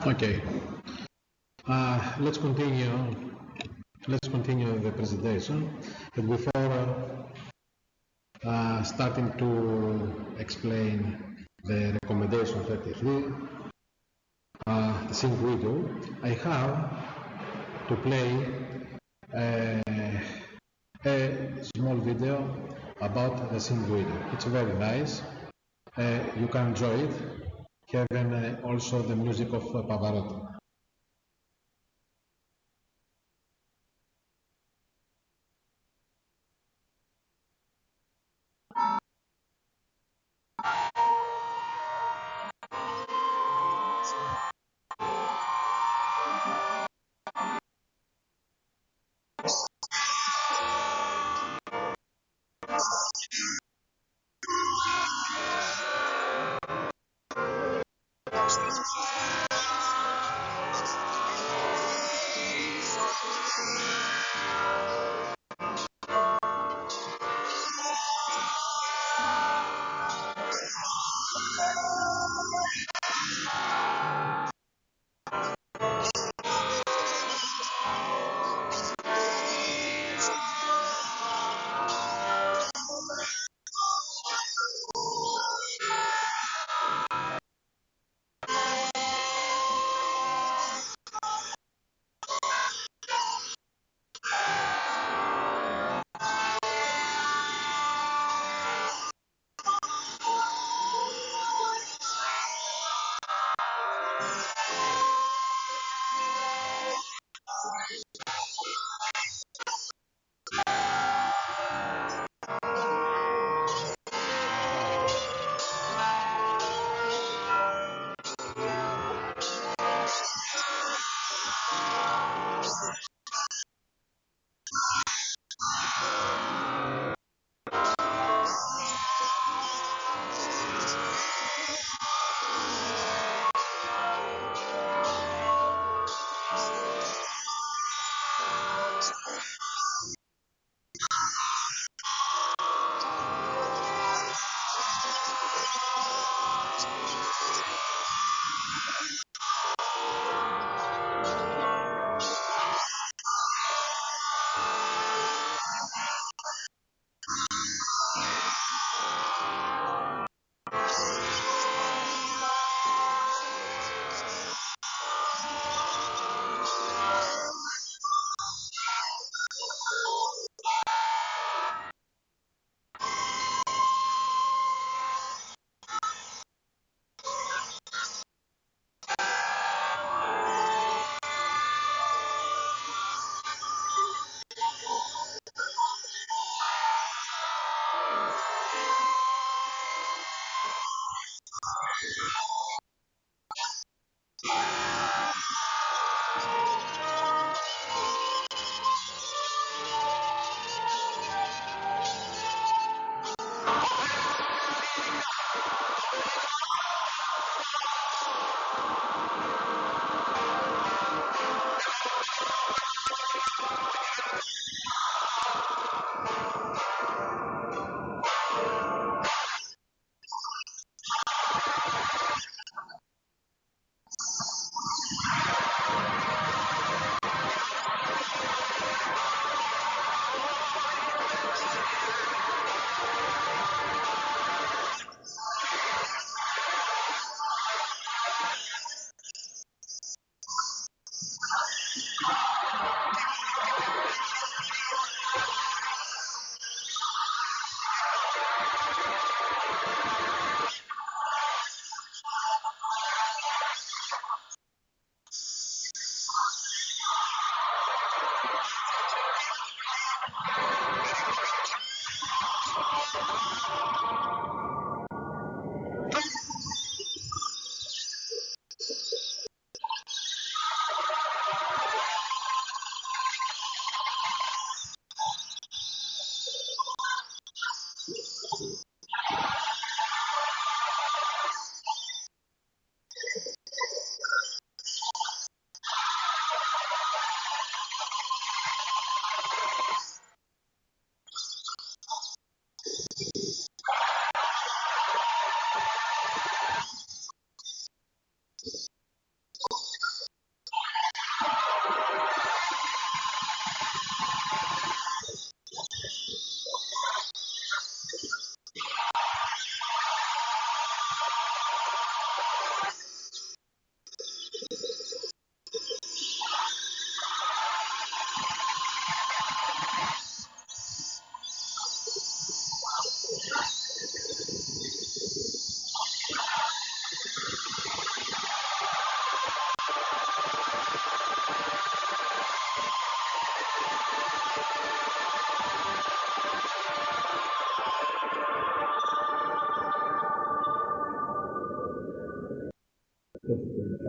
Okay. Let's continue. Let's continue the presentation. And before starting to explain the recommendation 33, the sync video, I have to play a small video about the sync video. It's very nice. You can enjoy it. Having also the music of Pavarotti.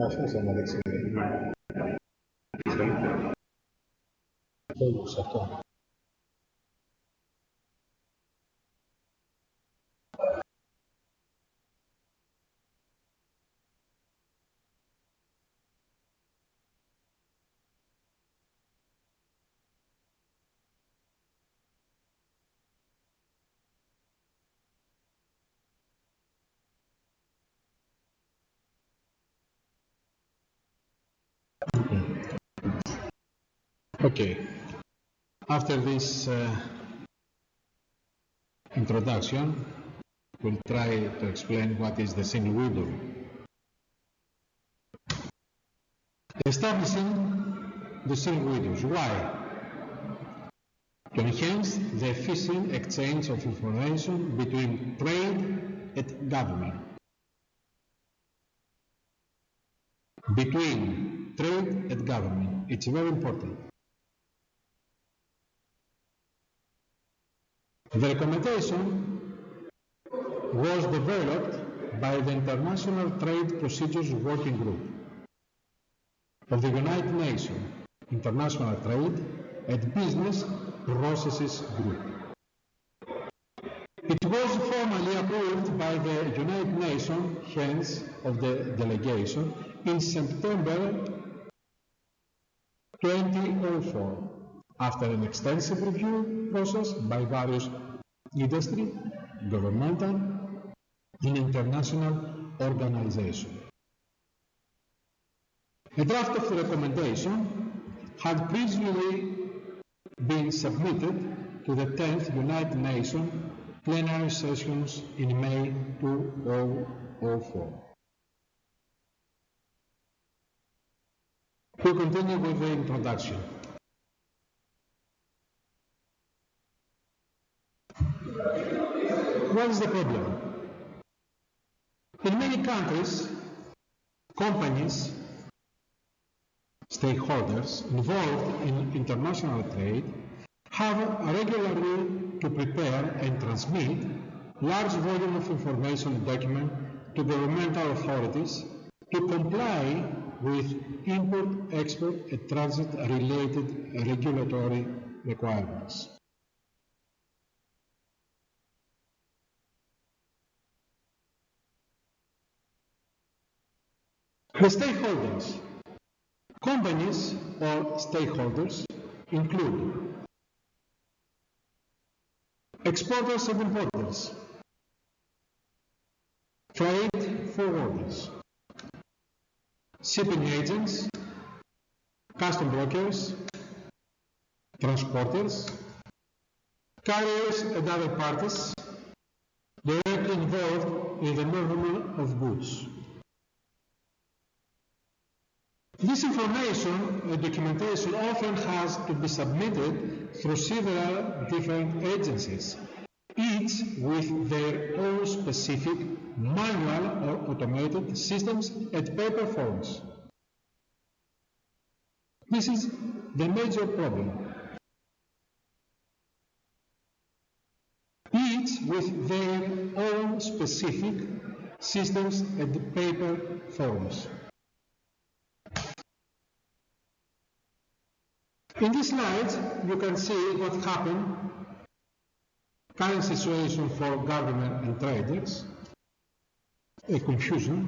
Așa να δείξει. Αυτό. Okay. After this introduction, we'll try to explain what is the single window. Establishing the single windows. Why? To enhance the efficient exchange of information between trade and government. Between trade and government. It's very important. The recommendation was developed by the International Trade Procedures Working Group of the United Nations, International Trade and Business Processes Group. It was formally approved by the United Nations heads of the delegation in September 2004, after an extensive review process by various industry, governmental, and international organizations. A draft of the recommendation had previously been submitted to the 10th United Nations plenary sessions in May 2004. We continue with the introduction. What is the problem? In many countries, companies, stakeholders involved in international trade have regularly to prepare and transmit large volume of information and document to governmental authorities to comply with import, export, and transit related regulatory requirements. The stakeholders. Companies or stakeholders include exporters and importers, trade forwarders, shipping agents, custom brokers, transporters, carriers and other parties directly involved in the movement of goods. This information and documentation often has to be submitted through several different agencies, each with their own specific manual or automated systems and paper forms. This is the major problem. Each with their own specific systems and paper forms. In this slide, you can see what happened, current situation for government and traders, a confusion,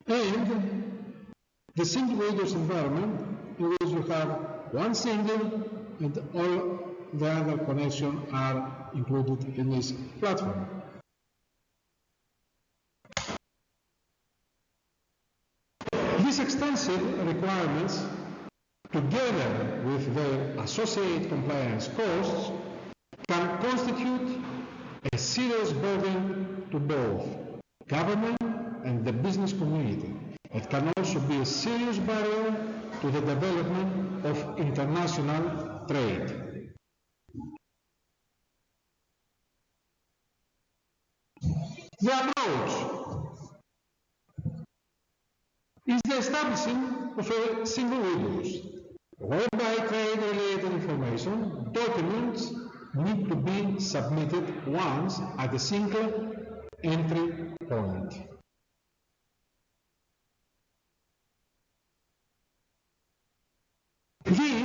and the single windows environment in which you have one single and all the other connections are included in this platform. These extensive requirements, together with their associated compliance costs, can constitute a serious burden to both government and the business community. It can also be a serious barrier to the development of international trade. The approach is the establishing of a single windows, whereby trade-related information, documents need to be submitted once at a single entry point.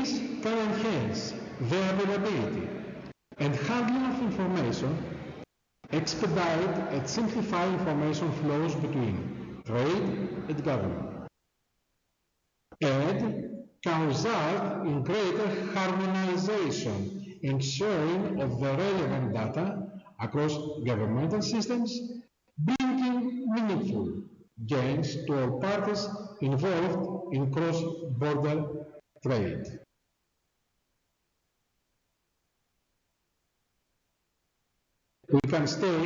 This can enhance the availability and handling of information, expedite and simplify information flows between trade and government, and can result in greater harmonization and sharing of the relevant data across governmental systems, bringing meaningful gains to all parties involved in cross-border trade. We can stay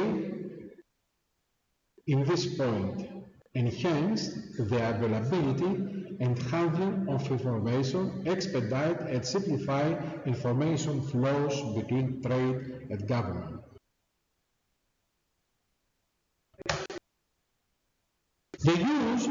in this point, enhance the availability and handling of information, expedite and simplify information flows between trade and government. The use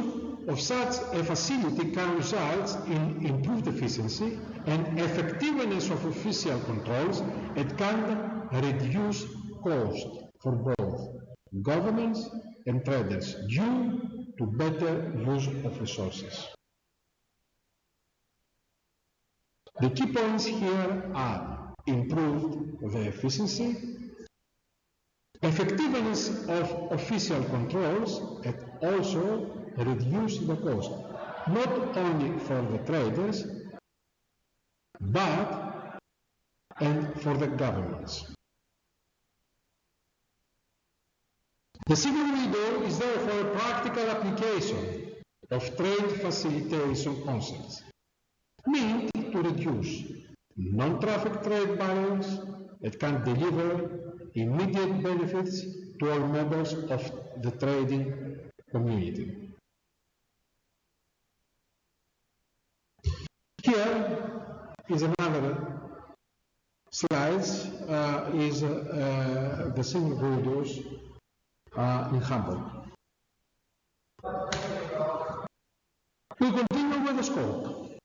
of such a facility can result in improved efficiency and effectiveness of official controls and can reduce cost for both governments and traders due to better use of resources. The key points here are improved the efficiency, effectiveness of official controls, and also reduce the cost, not only for the traders, but and for the governments. The single window is therefore a practical application of trade facilitation concepts, meant to reduce non-traffic trade barriers that can deliver immediate benefits to all members of the trading community. Here is another slide, the single windows in Hamburg. We continue with the scope.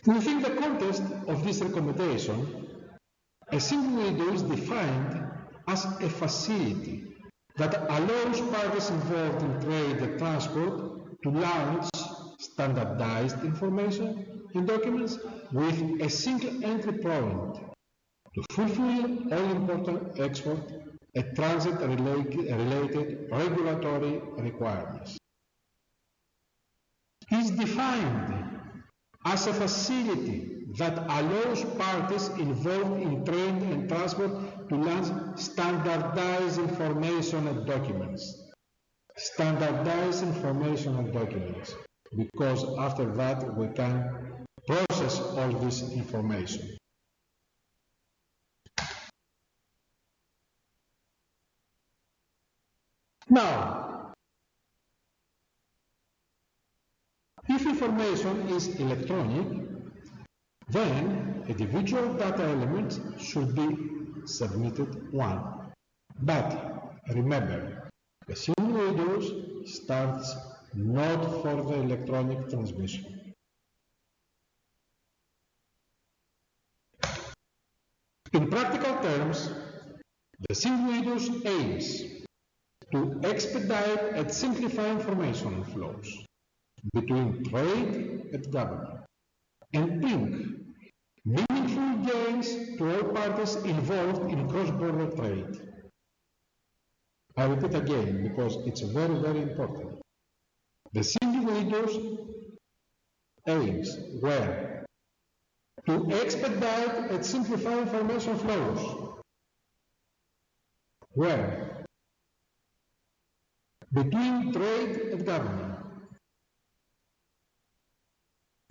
Within the context of this recommendation, a single window is defined as a facility that allows parties involved in trade and transport to launch standardized information and documents with a single entry point to fulfill all important export and transit-related regulatory requirements. It is defined as a facility that allows parties involved in trade and transport to launch standardized information and documents. Standardized information and documents, because after that we can process all this information. Now, if information is electronic, then individual data elements should be submitted one. But remember, the single window starts not for the electronic transmission. In practical terms, the single window aims to expedite and simplify information flows between trade and government and bring meaningful gains to all parties involved in cross-border trade. I repeat again because it's very, very important. The single window aims were to expedite and simplify information flows where between trade and government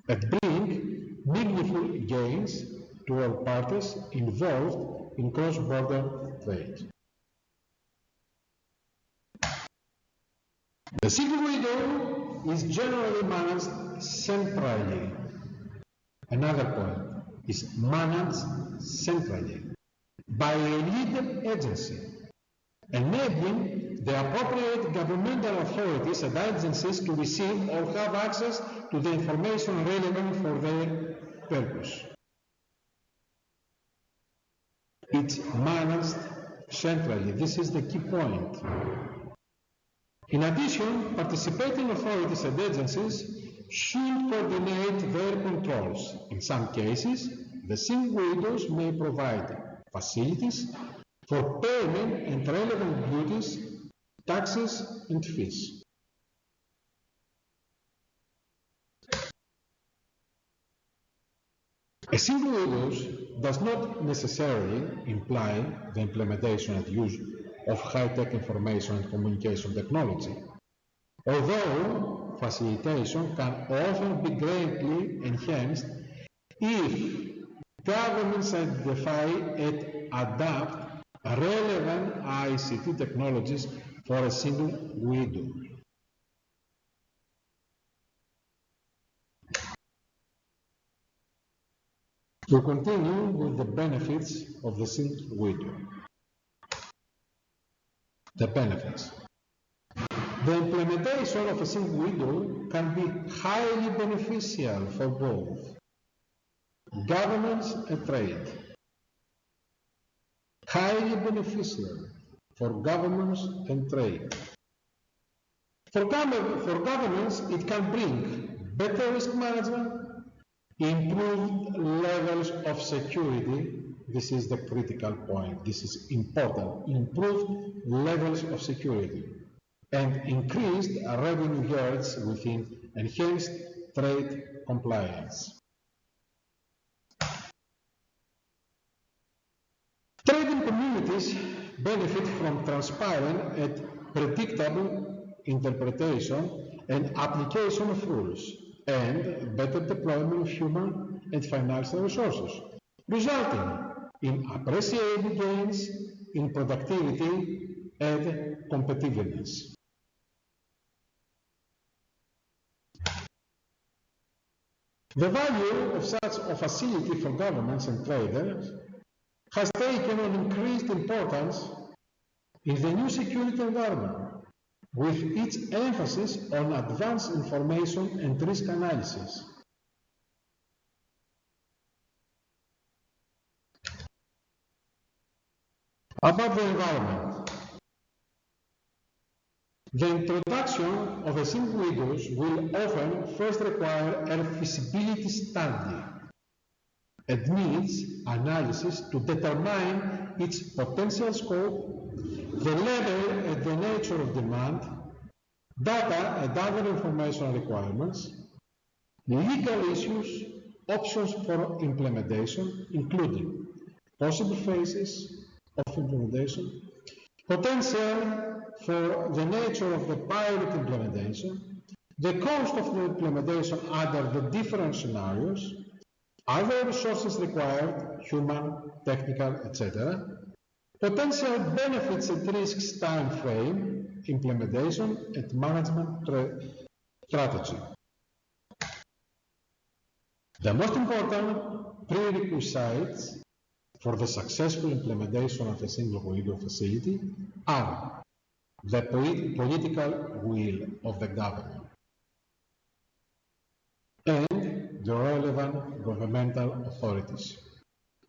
and bring meaningful gains to all parties involved in cross-border trade. The single window is generally managed centrally. Another point is managed centrally by a lead agency, enabling the appropriate governmental authorities and agencies to receive or have access to the information relevant for their purpose. It's managed centrally. This is the key point. In addition, participating authorities and agencies should coordinate their controls. In some cases, the single windows may provide facilities for payment and relevant duties, taxes, and fees. A single windows does not necessarily imply the implementation and use of high-tech information and communication technology, although facilitation can often be greatly enhanced if governments identify and adapt relevant ICT technologies for a single window. We continue with the benefits of the single window. The benefits. The implementation of a single window can be highly beneficial for both governments and trade. Highly beneficial for governments and trade. For governments, it can bring better risk management, improved levels of security. This is the critical point. This is important. Improved levels of security and increased revenue yards within enhanced trade compliance. Trading communities benefit from transparent and predictable interpretation and application of rules, and better deployment of human and financial resources, resulting in appreciable gains in productivity and competitiveness. The value of such a facility for governments and traders has taken on increased importance in the new security environment, with its emphasis on advanced information and risk analysis. About the environment. The introduction of a single windows will often first require a feasibility study and needs analysis to determine its potential scope, the level and the nature of demand, data and other information requirements, legal issues, options for implementation, including possible phases of implementation, potential for the nature of the pilot implementation, the cost of the implementation under the different scenarios, other resources required, human, technical, etc., potential benefits and risks time frame, implementation and management strategy. The most important prerequisites for the successful implementation of a single window facility are the political will of the government and the relevant governmental authorities,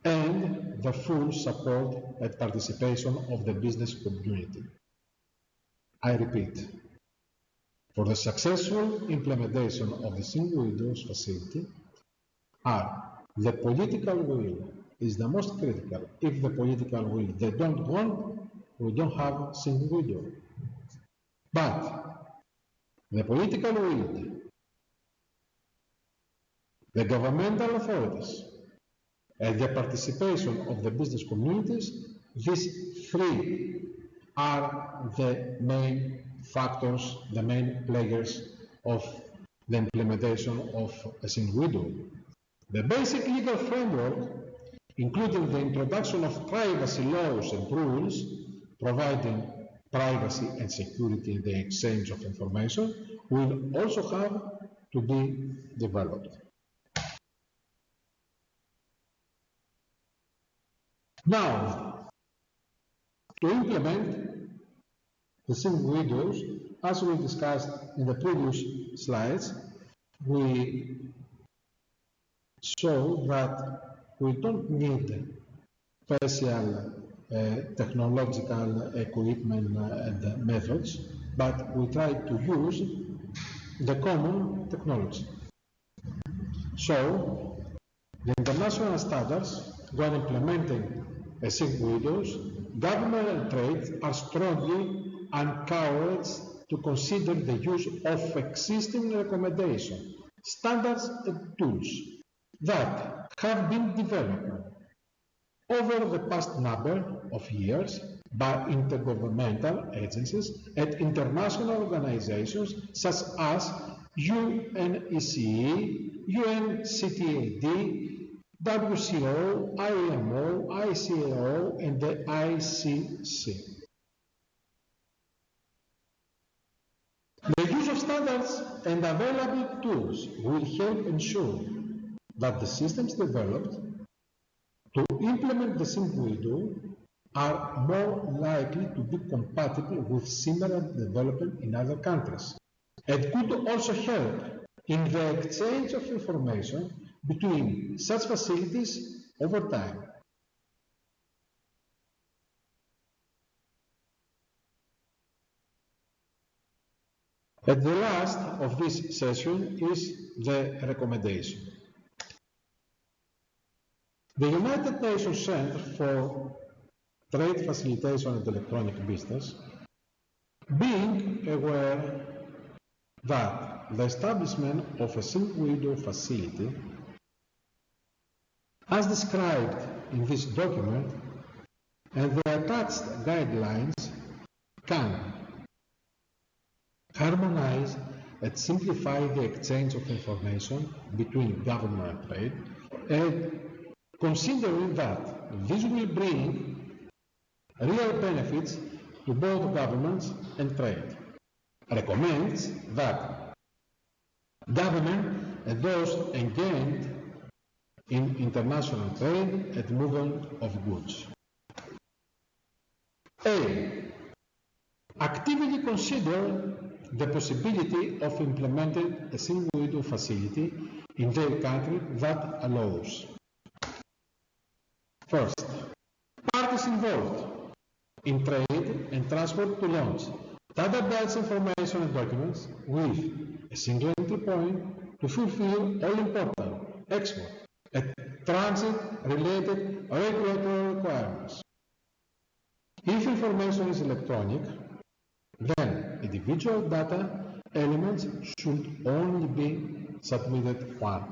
and the full support and participation of the business community. I repeat, for the successful implementation of the single windows facility are the political will is the most critical. If the political will they don't want, we don't have single window. But the political will, the governmental authorities, and the participation of the business communities, these three are the main factors, the main players of the implementation of a single window. The basic legal framework, including the introduction of privacy laws and rules, providing privacy and security in the exchange of information, will also have to be developed. Now, to implement the single windows, as we discussed in the previous slides, we show that we don't need special technological equipment and methods. but we try to use the common technology. So, the international standards, when implementing a SIG windows, government and trade are strongly encouraged to consider the use of existing recommendations, standards and tools that have been developed over the past number of years by intergovernmental agencies and international organizations such as UNECE, UNCTAD, WCO, IMO, ICAO, and the ICC. The use of standards and available tools will help ensure that the systems developed to implement the SIG window are more likely to be compatible with similar development in other countries, and could also help in the exchange of information between such facilities over time. And the last of this session is the recommendation. The United Nations Center for Trade Facilitation and Electronic Business, being aware that the establishment of a SIG window facility, as described in this document, and the attached guidelines can harmonize and simplify the exchange of information between government and trade, and considering that this will bring real benefits to both governments and trade, recommends that government and those engaged in international trade and movement of goods. A. Actively consider the possibility of implementing a SIG window facility in their country that allows. First, parties involved in trade and transport to launch standardized information and documents with a single entry point to fulfill all important export and transit-related regulatory requirements. If information is electronic, then individual data elements should only be submitted once.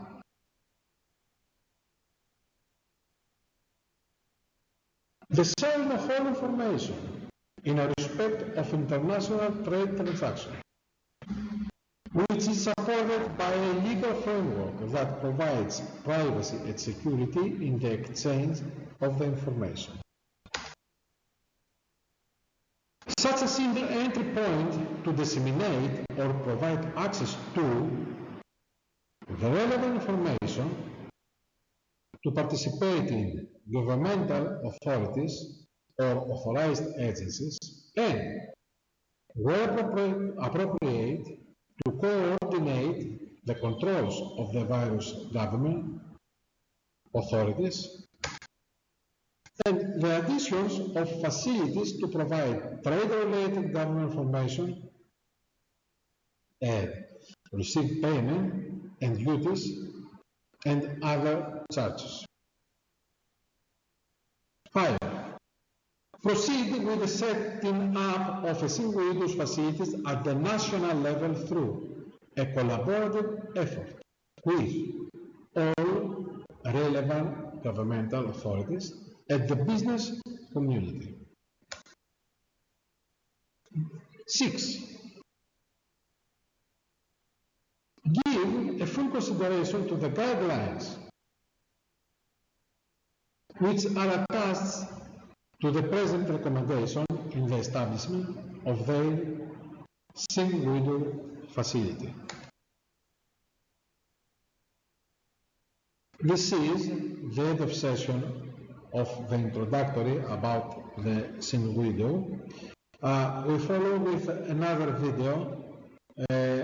The sharing of all information in respect of international trade transactions, which is supported by a legal framework that provides privacy and security in the exchange of the information. Such a single entry point to disseminate or provide access to the relevant information to participate in governmental authorities or authorized agencies, and, where appropriate, to coordinate the controls of the various government authorities, and the additions of facilities to provide trade-related government information and receive payment and duties and other charges. 5. Proceed with the setting up of a SIG windows facilities at the national level through a collaborative effort with all relevant governmental authorities and the business community. 6. Give a full consideration to the guidelines which are attached to the present recommendation in the establishment of the SIG window facility. This is the end of session of the introductory about the SIG window. We follow with another video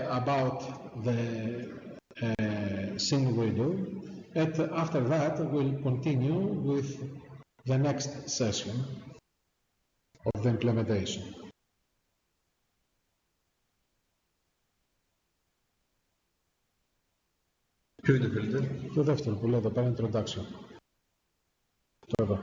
about the SIG window, and after that we'll continue with the next session of the implementation. Ποιο είναι το καλύτερο? Το δεύτερο που λέει εδώ πέρα, introduction. Το εδώ.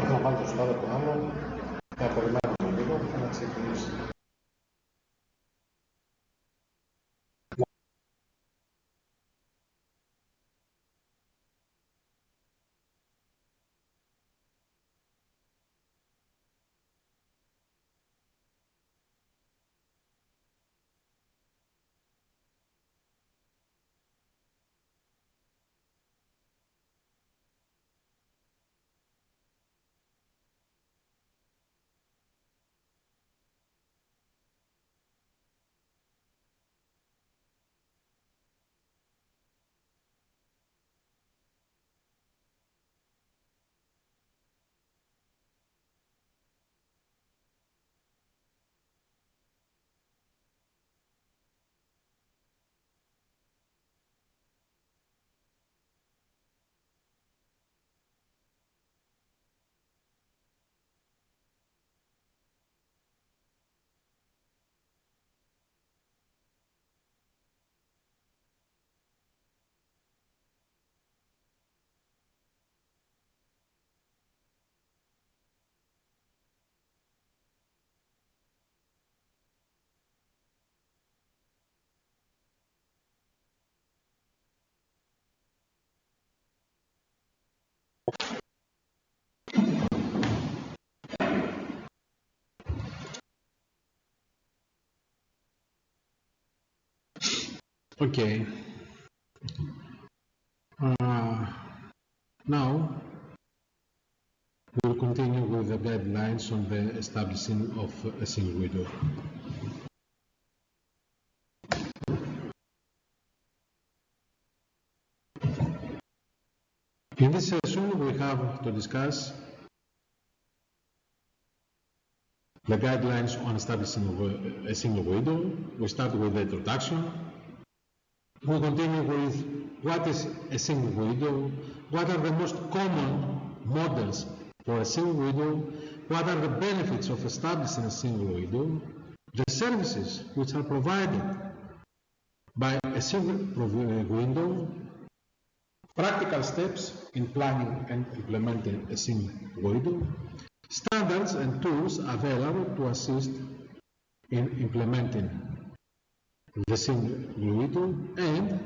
Να βάλω το στάδιο του άλλο, θα περιμένω λίγο και να ξεκινήσει. Okay. Now we'll continue with the guidelines on the establishing of a single window. In this session, we have to discuss the guidelines on establishing a single window. We start with the introduction. We continue with what is a single window, what are the most common models for a single window, what are the benefits of establishing a single window, the services which are provided by a single window, practical steps in planning and implementing a single window, standards and tools available to assist in implementing the single window, and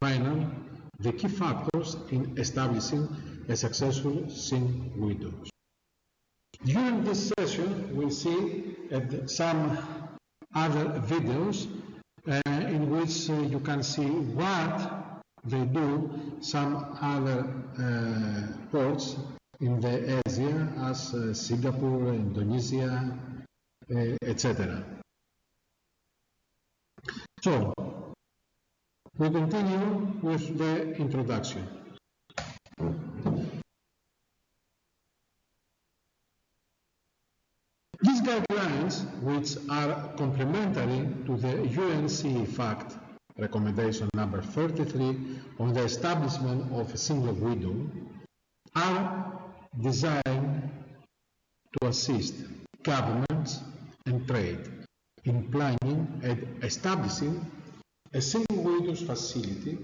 finally, the key factors in establishing a successful single window. During this session, we'll see some other videos in which you can see what they do, some other ports in the Asia as Singapore, Indonesia, etc. So, we continue with the introduction. These guidelines, which are complementary to the UNC FACT recommendation number 33 on the establishment of a single window, are designed to assist governments and trade in planning and establishing a single windows facility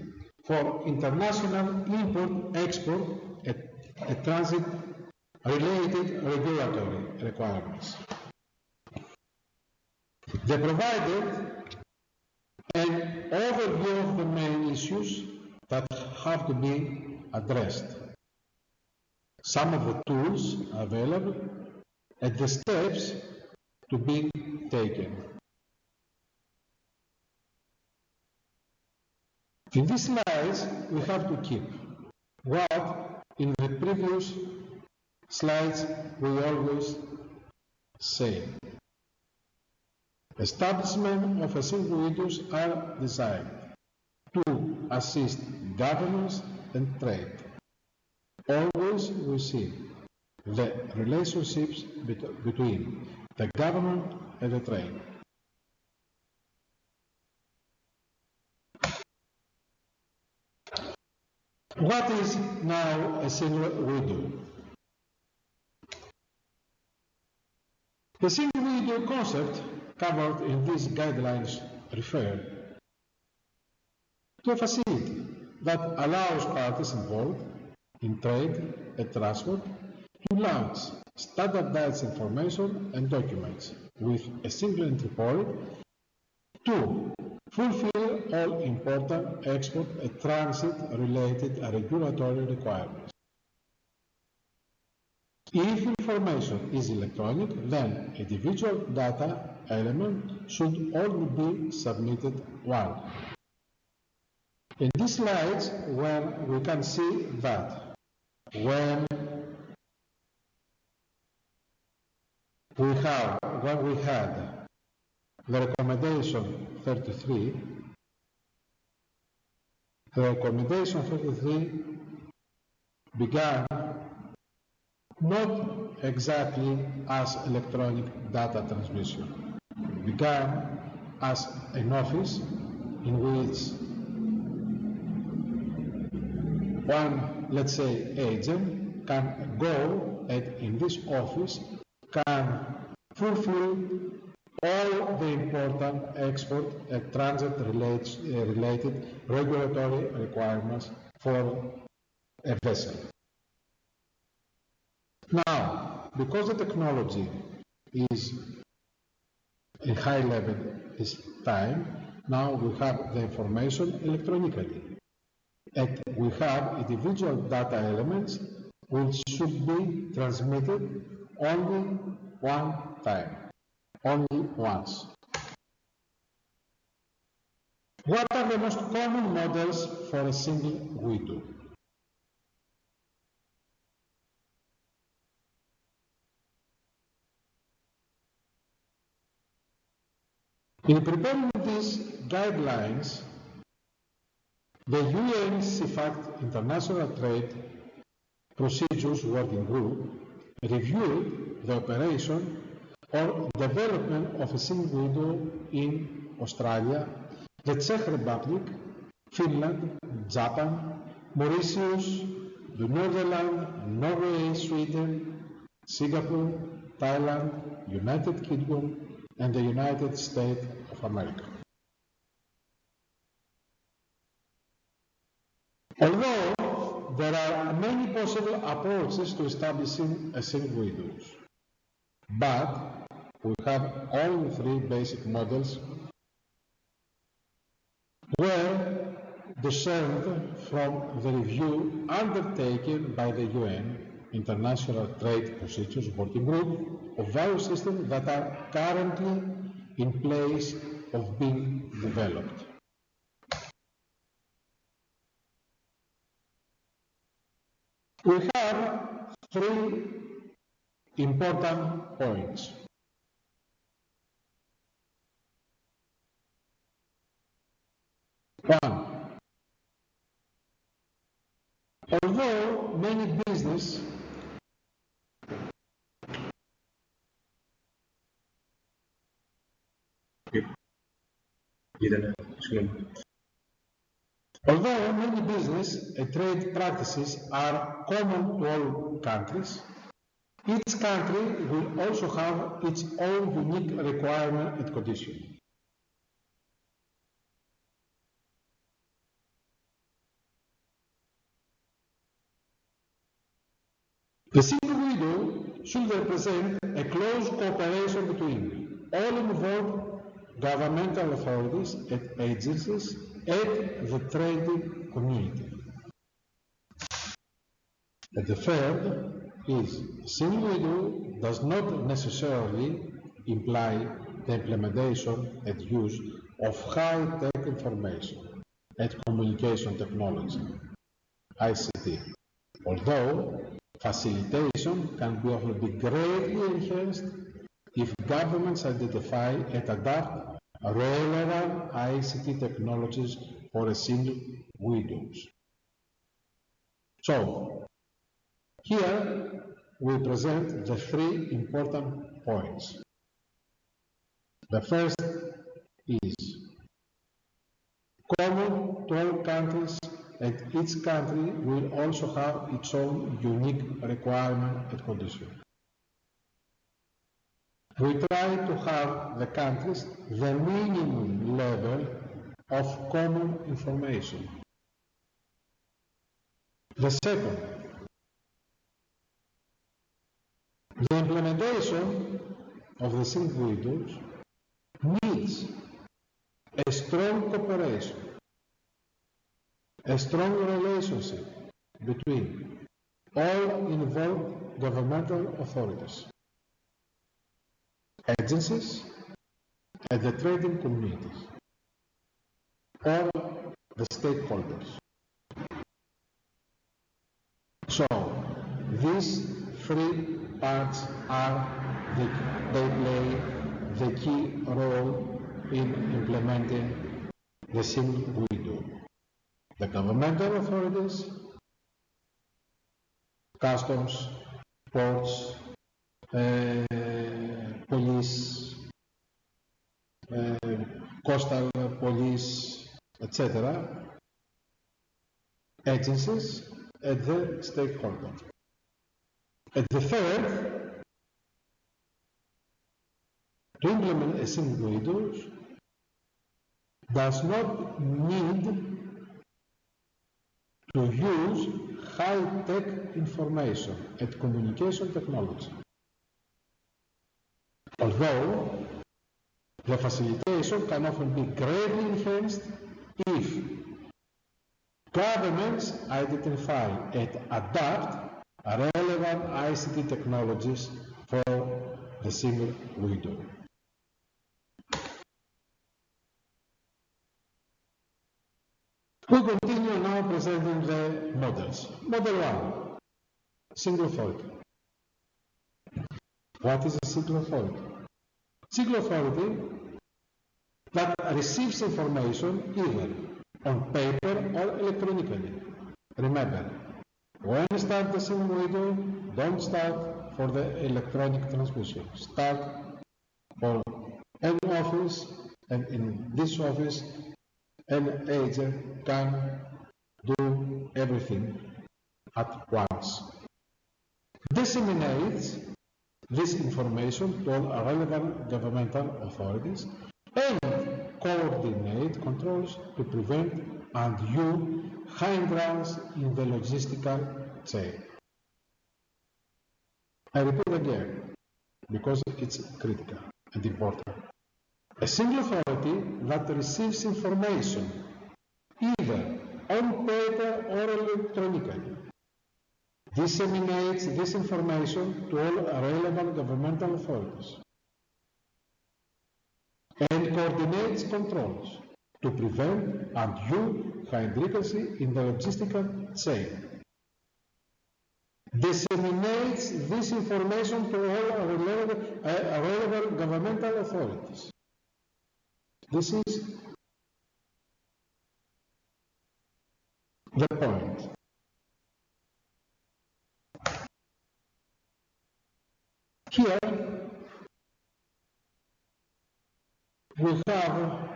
for international import-export and transit-related regulatory requirements. They provided an overview of the main issues that have to be addressed, some of the tools available, and the steps to be taken. In these slides, we have to keep what in the previous slides we always say. Establishment of a single windows are designed to assist governments and trade. Always we see the relationships between the government and the trade. What is now a single window? The single window concept covered in these guidelines refer to a facility that allows parties involved in trade and transport to launch standardized information and documents with a single entry point to fulfill all important export and transit-related regulatory requirements. If information is electronic, then individual data element should only be submitted once. In these slides, we can see that when we had the recommendation 33, began not exactly as electronic data transmission. It began as an office in which one, let's say, agent can go and in this office can fulfill all the important export and transit related regulatory requirements for a vessel. Now, because the technology is a high level this time, now we have the information electronically. and we have individual data elements which should be transmitted only one time, only once. What are the most common models for a single window? In preparing these guidelines, the UN CFACT International Trade Procedures Working Group reviewed the operation or development of a single window in Australia, the Czech Republic, Finland, Japan, Mauritius, the Netherlands, Norway, Sweden, Singapore, Thailand, United Kingdom, and the United States of America. Although there are many possible approaches to establishing a single window, but we have only three basic models were discerned from the review undertaken by the UN International Trade Procedures Working Group of various systems that are currently in place of being developed. We have three important points. One, although many business and trade practices are common to all countries, each country will also have its own unique requirement and condition. The single window should represent a close cooperation between all involved governmental authorities and agencies and the trading community. And the third is a single window does not necessarily imply the implementation and use of high-tech information and communication technology, ICT, although facilitation can often be greatly enhanced if governments identify and adapt relevant ICT technologies for a single window. So, here we present the three important points. The first is common to all countries, and each country will also have its own unique requirement and condition. We try to have the countries the minimum level of common information. The second, the implementation of the single windows needs a strong cooperation, a strong relationship between all involved governmental authorities, agencies, and the trading communities, all the stakeholders. So, these three parts they play the key role in implementing the single window. The governmental authorities, customs, ports, police, coastal police, etc., agencies, and the stakeholders. And the third, to implement a single window does not need to use high-tech information and communication technology. Although the facilitation can often be greatly enhanced if Governments identify and adapt relevant ICT technologies for the single window. We continue now presenting the models. Model 1, single authority. What is a single authority? Single authority that receives information either on paper or electronically. Remember, when you start the single window, don't start for the electronic transmission. Start for an office, and in this office, an agent can do everything at once. Disseminates this information to all relevant governmental authorities and coordinate controls to prevent undue hindrance in the logistical chain. I repeat again, because it's critical and important. A single authority that receives information either on paper or electronically disseminates this information to all relevant governmental authorities and coordinates controls to prevent undue hindrance in the logistical chain. Disseminates this information to all relevant governmental authorities. This is the point. Here we have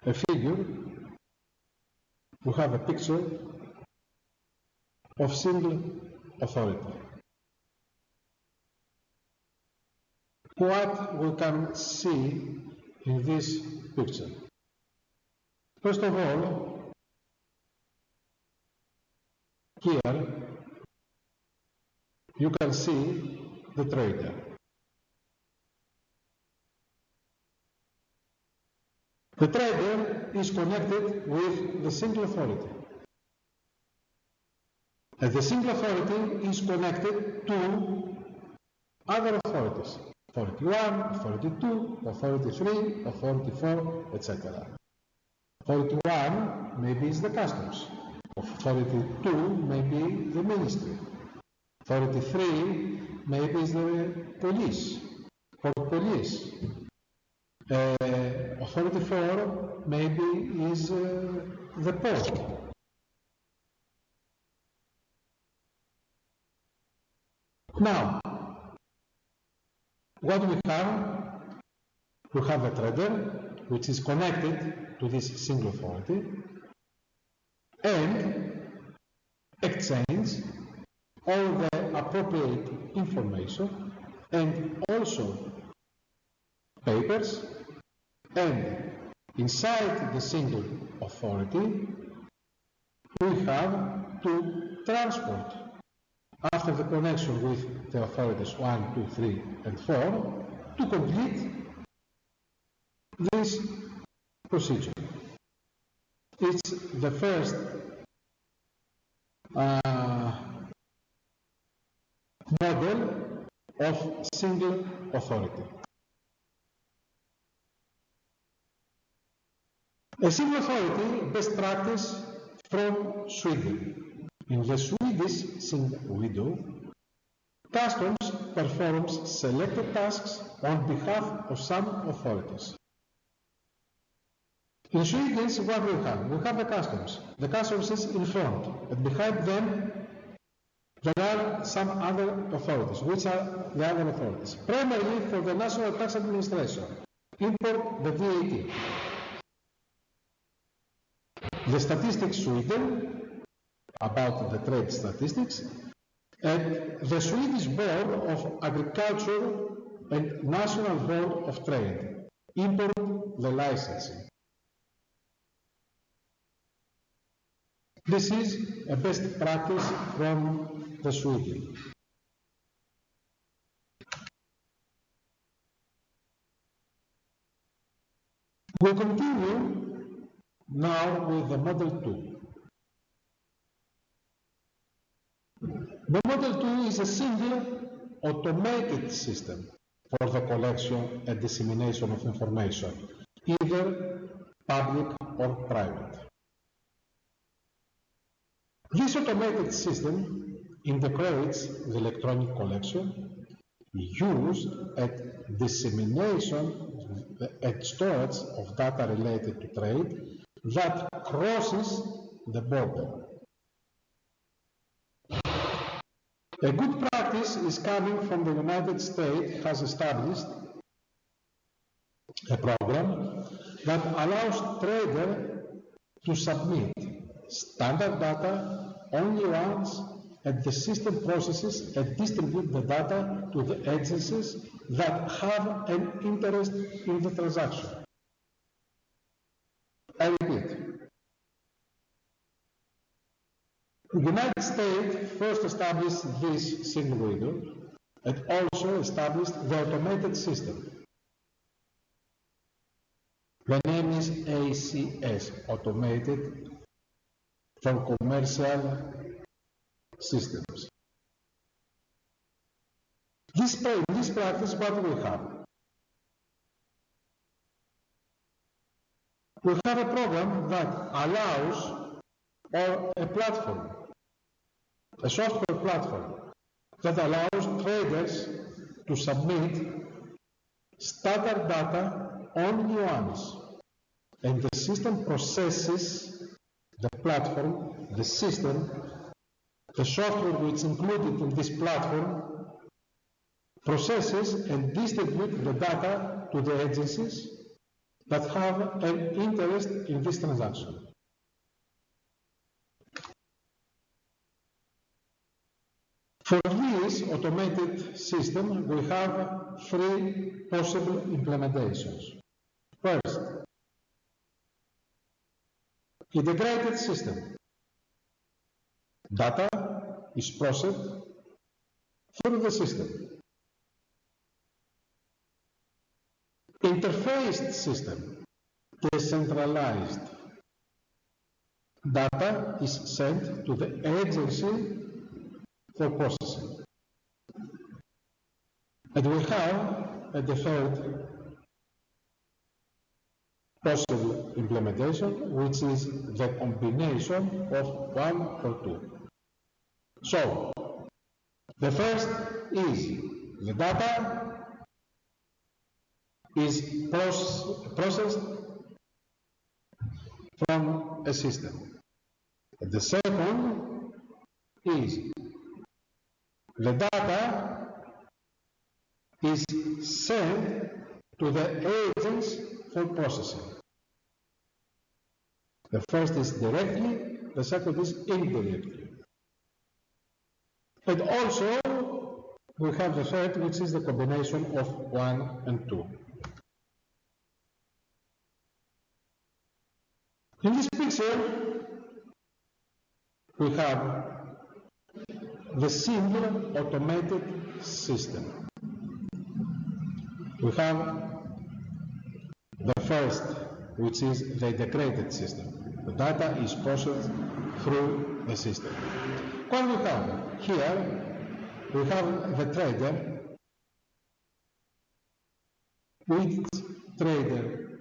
a figure, we have a picture of single authority. What we can see in this picture? First of all, here you can see the trader. The trader is connected with the single authority. And the single authority is connected to other authorities. Authority 1, Authority 2, Authority 3, Authority 4, etc. Authority 1 maybe is the customs. Authority 2 may be the ministry. Authority 3 maybe is the police, or police. Authority 4 maybe is the port. Now, what we have? We have a trader which is connected to this single authority and exchange all the appropriate information and also papers, and inside the single authority we have to transport, after the connection with the authorities 1, 2, 3 and 4, to complete this procedure. It's the first model of single authority. A single authority best practice from Sweden. In the Swedish single window, customs performs selected tasks on behalf of some authorities. In Sweden, what we have? We have the customs. The customs is in front, and behind them there are some other authorities. Which are the other authorities? Primarily for the National Tax Administration, import the VAT. The Statistics Sweden, about the trade statistics, and the Swedish Board of Agriculture and National Board of Trade, import the licensing. This is a best practice from the Sweden. We continue now with the Model 2. The Model 2 is a single automated system for the collection and dissemination of information, either public or private. This automated system integrates the electronic collection, use and dissemination and storage of data related to trade that crosses the border. A good practice is coming from the United States has established a program that allows traders to submit standard data only once, and the system processes and distributes the data to the agencies that have an interest in the transaction. I repeat. The United States first established this single window and also established the automated system. The name is ACS, Automated for Commercial Systems. This practice, what we have? We have a program that allows, or a platform, a software platform that allows traders to submit standard data only once, and the system processes the platform, the system, the software which is included in this platform, processes and distributes the data to the agencies that have an interest in this transaction. For this automated system, we have three possible implementations. First, integrated system. Data is processed through the system. Interfaced system, decentralized. Data is sent to the agency for processing. And we have the third possible implementation, which is the combination of one or two. So, the first is the data is processed from a system. The second is the data is sent to the agents for processing. The first is directly, the second is indirectly. And also, we have the third, which is the combination of 1 and 2. In this picture, we have the single automated system. We have the first, which is the integrated system. The data is processed through the system. What we have here, we have the trader, which trader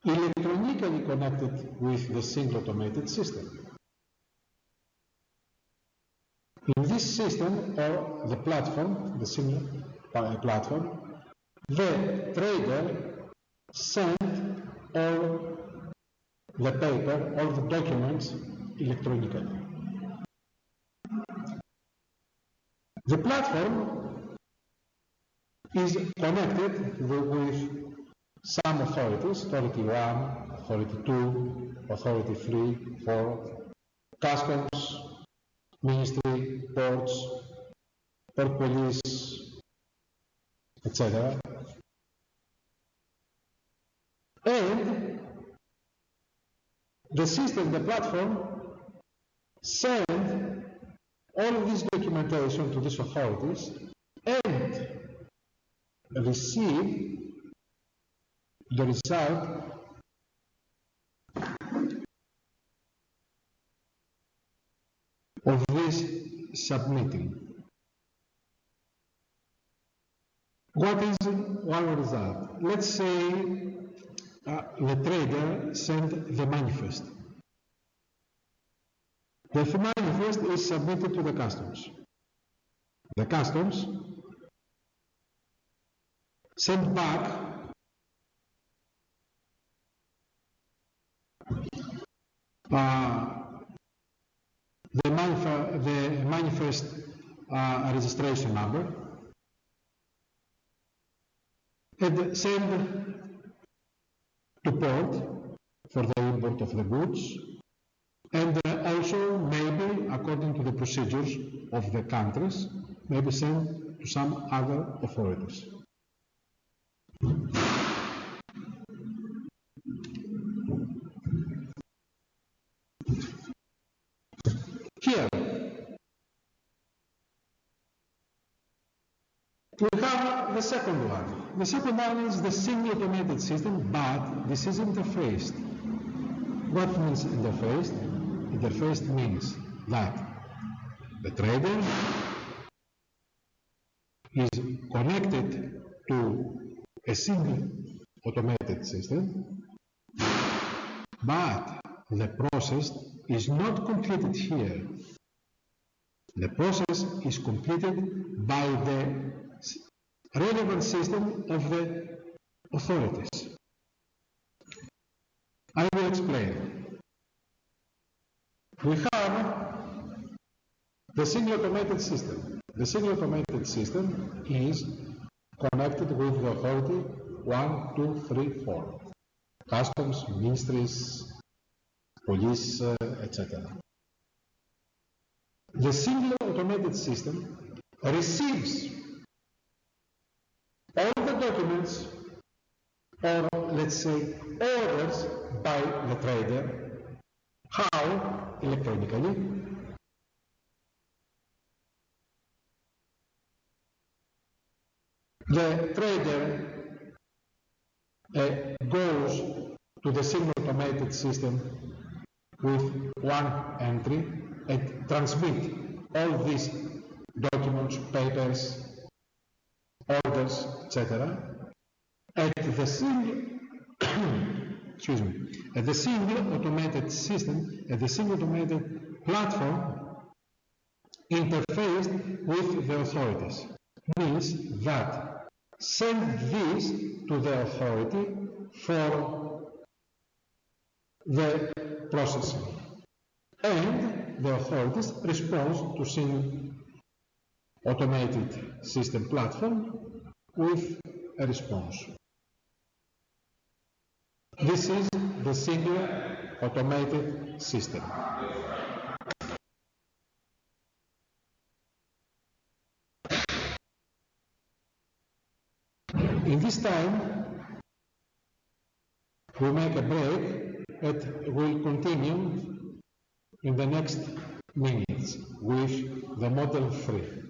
electronically connected with the single automated system. In this system, or the platform, the single platform, the trader sent all the paper, all the documents electronically. The platform is connected with some authorities, authority 1, authority 2, authority 3, 4, customs, ministry, ports, port police, etc. And the system, the platform, send all of this documentation to these authorities and receive the result of this submitting. What is one result? Let's say the trader sent the manifest. The manifest is submitted to the customs. The customs send back the manifest registration number and send to port for the import of the goods, and also maybe according to the procedures of the countries, maybe send to some other authorities. Here we have the second one. The second one is the semi-automated system, but this is interfaced. What means interfaced? Interfaced means that the trader is connected to a single automated system, but the process is not completed here. The process is completed by the relevant system of the authorities. I will explain. We have the single automated system. The single automated system is connected with the authority 1, 2, 3, 4. Customs, ministries, police, etc. The single automated system receives all the documents, or let's say orders, by the trader. How? Electronically. The trader goes to the single automated system with one entry and transmit all these documents, papers, orders, etc. at the single at the single automated system, at the single automated platform interfaced with the authorities. Means that send this to the authority for the processing, and the authorities respond to single automated system platform with a response. This is the single automated system. In this time, we make a break and we'll continue in the next minutes with the model 3.